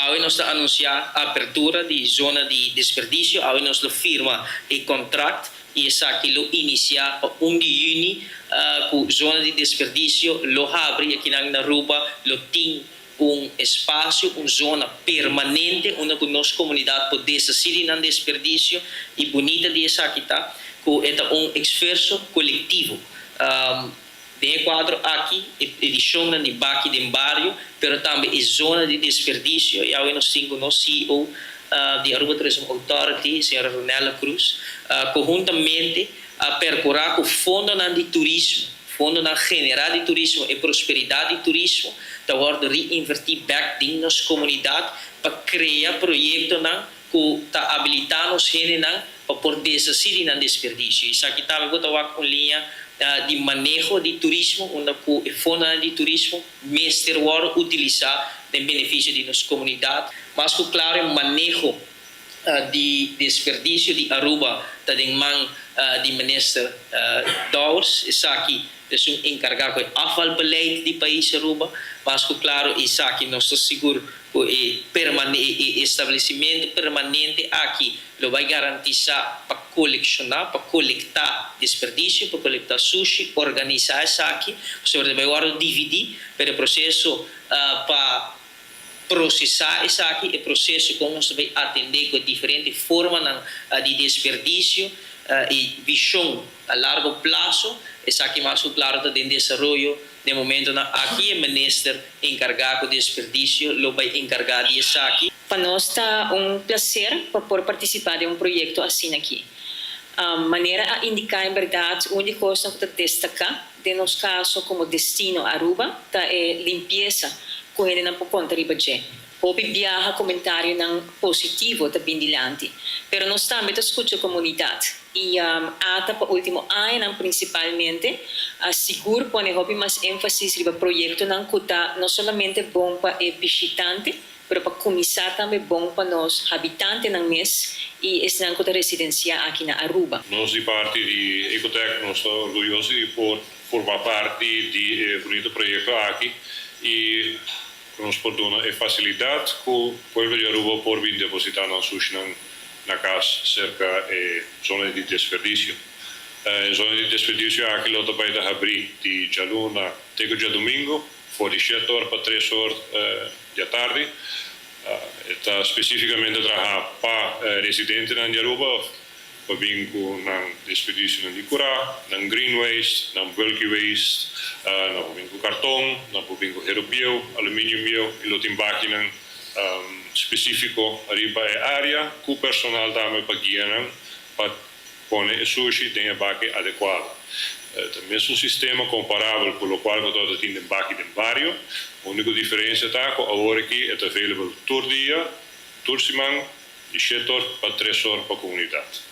Hoy nos anuncia a apertura de zona de desperdicio, hoy nos lo firma el contrato y es aquí lo inicia 1 de junio con zona de desperdicio, lo abre aquí en Aruba, lo tiene un espacio, una zona permanente, onde a nossa comunidade pode decidir no desperdício e bonita de essa aqui tá, é um esforço coletivo. De quadro aqui, edição de Baki de Barrio, mas também é zona de desperdício, e aí nós temos o CEO de Aruba Tourism Authority, senhora Ronela Cruz, conjuntamente a percorrer o fundo de turismo, fundo na generar de turismo e prosperidade de turismo, da hora de reinvertir back em nossa comunidade para criar projetos que está habilitando os genes para poder decidir no desperdício. Isso aqui também vou trabalhar com linha de manejo de turismo, onde o fundo de turismo mestre utilizar em benefício de nossa comunidade, mas que claro, o manejo de desperdício de Aruba tem mão de ministro Dawes, isso aqui é um encarregado do afvalbeleid do país Aruba, mas que claro, isso aqui nós estamos seguros que o estabelecimento permanente aqui vai garantizar para colecionar, para coletar desperdício, para coletar sushi, organizar isso aqui, você vai agora dividir para o processo para processar isso aqui, é processo como nós vai atender com diferentes formas de desperdício e visão a largo prazo, isso aqui mais claro de desenvolvimento. De momento, aqui o ministro encarregado de desperdício, lo vai encarregar disso aqui. Para nós está um prazer por participar de um projeto assim aqui. Maneira a indicar, em verdade, a única coisa que destacar, de nosso caso, como destino Aruba, é limpeza, com ele não pode contar budget. Pode viajar comentário não positivo também dilante, pero nós também escuta a comunidade e até para o último ano principalmente seguro põe mais ênfase no projeto não que não somente bom para o visitante, mas para começar também bom para nós habitantes não mês e esse não que residencia aqui na Aruba. Nós de parte de Ecotec nós estamos orgulhosos por formar parte de bonito projeto aqui e nos pode dar a facilidade que o povo de Aruba pode vir depositar na sushi na casa cerca da zona de desperdício. Zona de desperdício aqui lá também da abrir de jaluna até o dia domingo, foi de 7 horas para 3 horas da tarde. Está especificamente para residentes na Aruba, para vir com desperdício na Licura, na Green Waste, na Bulky Waste, na com cartão, na com aerobiel, alumínio bio, e lo timbaki na específico arriba a área que o personal também para guiar para pôr o sushi tem a baque adequada. Também é um sistema comparável com o qual nós temos baque de barrio. A única diferença está que agora aqui é available todo dia, toda semana, de 7 horas para 3 horas para a comunidade.